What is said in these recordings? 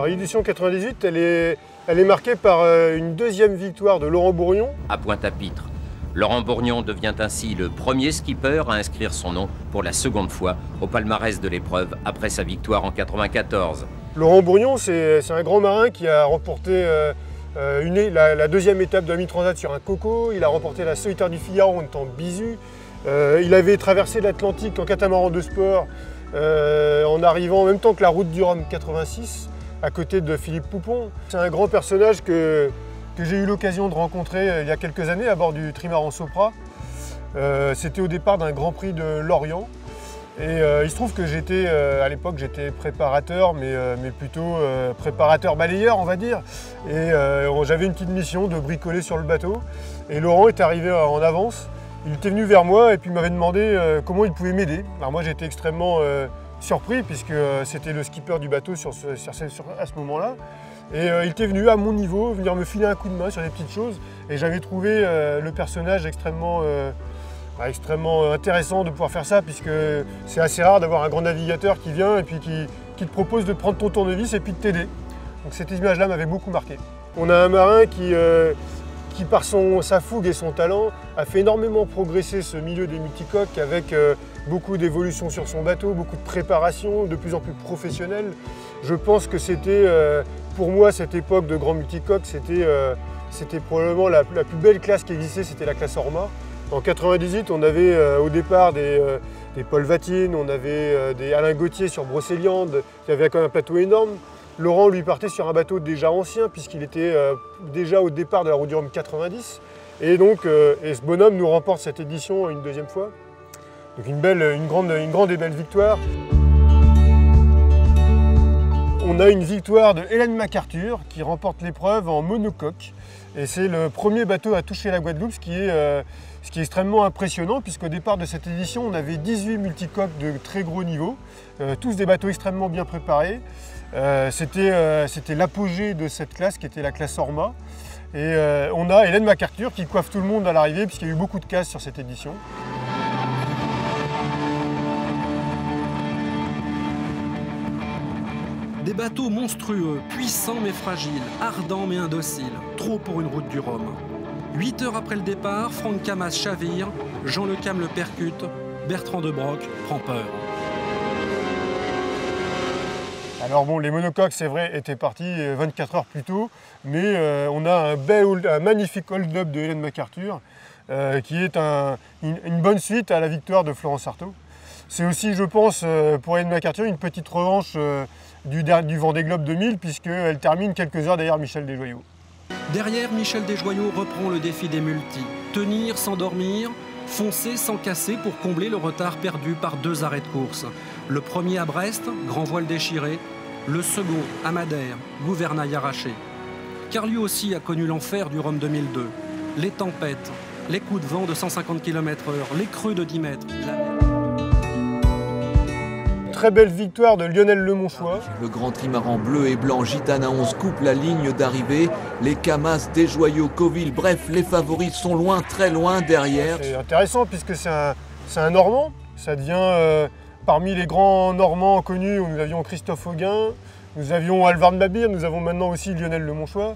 Alors l'édition 98, elle est marquée par une deuxième victoire de Laurent Bourgnon. À Pointe-à-Pitre, Laurent Bourgnon devient ainsi le premier skipper à inscrire son nom pour la seconde fois au palmarès de l'épreuve après sa victoire en 94. Laurent Bourgnon, c'est un grand marin qui a remporté la deuxième étape de la mi-transat sur un coco. Il a remporté la solitaire du Figaro en étant bisu. Il avait traversé l'Atlantique en catamaran de sport en arrivant en même temps que la route du Rhum 86 à côté de Philippe Poupon. C'est un grand personnage que j'ai eu l'occasion de rencontrer il y a quelques années à bord du trimaran Sopra. C'était au départ d'un Grand Prix de Lorient. Et il se trouve que j'étais, à l'époque, j'étais préparateur, mais plutôt préparateur balayeur, on va dire. Et j'avais une petite mission de bricoler sur le bateau. Et Laurent est arrivé en avance. Il était venu vers moi et puis il m'avait demandé comment il pouvait m'aider. Alors moi, j'étais extrêmement surpris puisque c'était le skipper du bateau à ce moment-là. Et il était venu à mon niveau, venir me filer un coup de main sur des petites choses. Et j'avais trouvé le personnage extrêmement intéressant de pouvoir faire ça, puisque c'est assez rare d'avoir un grand navigateur qui vient et puis qui te propose de prendre ton tournevis et puis de t'aider. Donc cette image-là m'avait beaucoup marqué. On a un marin qui par sa fougue et son talent, a fait énormément progresser ce milieu des multicoques avec beaucoup d'évolution sur son bateau, beaucoup de préparation, de plus en plus professionnelle. Je pense que c'était, pour moi, cette époque de grand multicoque, c'était probablement la plus belle classe qui existait, c'était la classe Orma. En 98, on avait au départ des Paul Vatine, on avait des Alain Gauthier sur Brocéliande, qui avait quand même un plateau énorme. Laurent, lui, partait sur un bateau déjà ancien, puisqu'il était déjà au départ de la route du Rhum 90. Et donc, ce bonhomme nous remporte cette édition une deuxième fois. Donc une grande et belle victoire. On a une victoire de Hélène MacArthur, qui remporte l'épreuve en monocoque. Et c'est le premier bateau à toucher la Guadeloupe, ce qui est extrêmement impressionnant, puisqu'au départ de cette édition, on avait 18 multicoques de très gros niveau, tous des bateaux extrêmement bien préparés. C'était l'apogée de cette classe, qui était la classe Orma. Et on a Hélène MacArthur qui coiffe tout le monde à l'arrivée, puisqu'il y a eu beaucoup de casses sur cette édition. Des bateaux monstrueux, puissants mais fragiles, ardents mais indociles, trop pour une route du Rhum. 8 heures après le départ, Franck Camas chavire, Jean Le Cam le percute, Bertrand de Broc prend peur. Alors bon, les monocoques, c'est vrai, étaient partis 24 heures plus tôt, mais on a un magnifique hold-up de Hélène MacArthur, qui est une bonne suite à la victoire de Florence Artaud. C'est aussi, je pense, pour Hélène MacArthur, une petite revanche du Vendée Globe 2000, puisqu'elle termine quelques heures derrière Michel Desjoyaux. Derrière, Michel Desjoyaux reprend le défi des multis. Tenir sans dormir, foncer sans casser pour combler le retard perdu par 2 arrêts de course. Le premier à Brest, grand voile déchiré. Le second à Madère, gouvernail arraché. Car lui aussi a connu l'enfer du Rhum 2002. Les tempêtes, les coups de vent de 150 km/h, les creux de 10 mètres. Très belle victoire de Lionel Lemonchois. Le grand trimaran bleu et blanc Gitana 11 coupe la ligne d'arrivée. Les Camas, Desjoyaux, Coville, bref, les favoris sont loin, très loin derrière. C'est intéressant puisque c'est un Normand. Ça devient parmi les grands Normands connus, nous avions Christophe Auguin, nous avions Alvaro Mabir, nous avons maintenant aussi Lionel Lemonchois.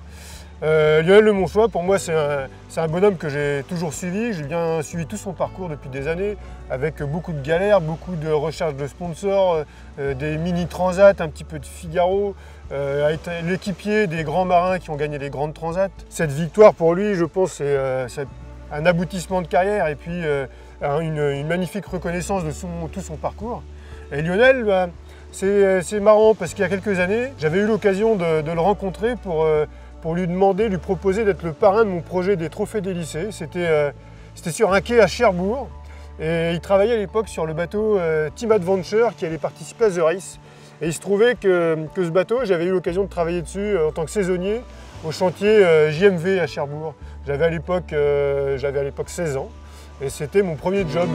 Lionel Lemonchois, pour moi, c'est un bonhomme que j'ai toujours suivi. J'ai bien suivi tout son parcours depuis des années, avec beaucoup de galères, beaucoup de recherches de sponsors, des mini-transats, un petit peu de Figaro, a été l'équipier des grands marins qui ont gagné les grandes transats. Cette victoire, pour lui, je pense, c'est un aboutissement de carrière et puis une magnifique reconnaissance de tout son parcours. Et Lionel, c'est marrant parce qu'il y a quelques années, j'avais eu l'occasion de le rencontrer pour lui proposer d'être le parrain de mon projet des trophées des lycées. C'était sur un quai à Cherbourg et il travaillait à l'époque sur le bateau Team Adventure qui allait participer à The Race. Et il se trouvait que ce bateau, j'avais eu l'occasion de travailler dessus en tant que saisonnier au chantier JMV à Cherbourg. J'avais à l'époque 16 ans et c'était mon premier job.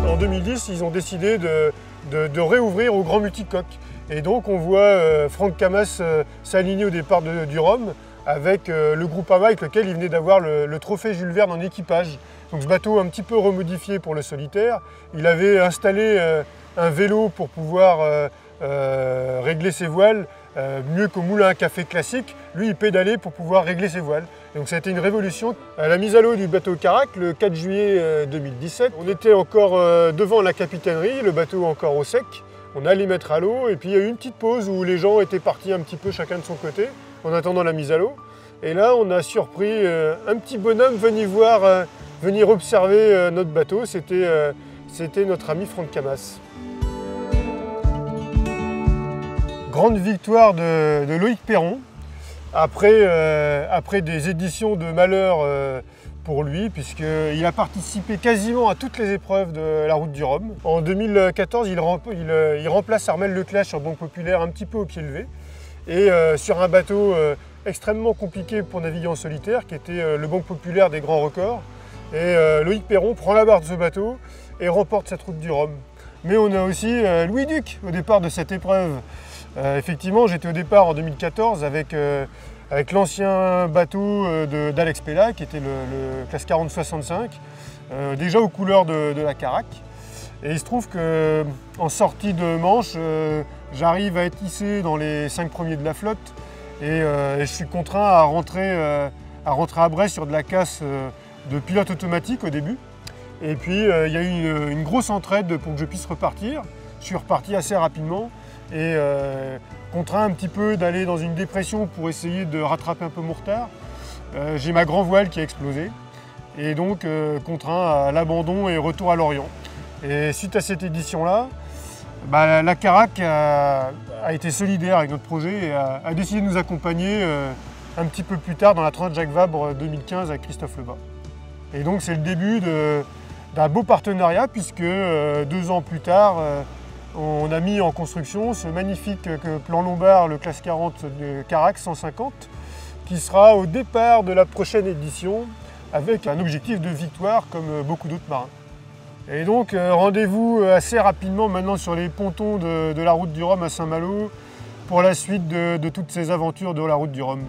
En 2010, ils ont décidé de réouvrir au grand multicoque. Et donc on voit Franck Camas s'aligner au départ du Rhum avec le Groupama avec lequel il venait d'avoir le trophée Jules Verne en équipage. Donc ce bateau un petit peu remodifié pour le solitaire. Il avait installé un vélo pour pouvoir régler ses voiles mieux qu'au moulin à café classique. Lui, il pédalait pour pouvoir régler ses voiles. Et donc ça a été une révolution. À la mise à l'eau du bateau Carac, le 4 juillet 2017, on était encore devant la capitainerie, le bateau encore au sec. On allait mettre à l'eau et puis il y a eu une petite pause où les gens étaient partis un petit peu chacun de son côté en attendant la mise à l'eau. Et là, on a surpris un petit bonhomme venir observer notre bateau. C'était notre ami Franck Camas. Grande victoire de Loïc Perron, après des éditions de malheur pour lui, puisqu'il a participé quasiment à toutes les épreuves de la route du Rhum. En 2014, il remplace Armel Leclerc sur Banque Populaire un petit peu au pied levé, et sur un bateau extrêmement compliqué pour naviguer en solitaire, qui était le Banque Populaire des grands records. Et Loïc Perron prend la barre de ce bateau et remporte cette route du Rhum. Mais on a aussi Louis Duc au départ de cette épreuve. Effectivement, j'étais au départ en 2014 avec l'ancien bateau d'Alex Pella, qui était le classe 40-65, déjà aux couleurs de la Carac. Et il se trouve qu'en sortie de manche, j'arrive à être hissé dans les 5 premiers de la flotte et je suis contraint à rentrer à Brest sur de la casse de pilote automatique au début. Et puis il y a eu une grosse entraide pour que je puisse repartir. Je suis reparti assez rapidement et contraint un petit peu d'aller dans une dépression pour essayer de rattraper un peu mon retard. J'ai ma grand voile qui a explosé et donc contraint à l'abandon et retour à Lorient. Et suite à cette édition-là, la Carac a été solidaire avec notre projet et a décidé de nous accompagner un petit peu plus tard dans la Transat Jacques Vabre 2015 avec Christophe Lebas. Et donc c'est le début d'un beau partenariat puisque 2 ans plus tard, on a mis en construction ce magnifique plan lombard, le classe 40 de Carac 150, qui sera au départ de la prochaine édition avec un objectif de victoire comme beaucoup d'autres marins. Et donc rendez-vous assez rapidement maintenant sur les pontons de la route du Rhum à Saint-Malo pour la suite de toutes ces aventures de la route du Rhum.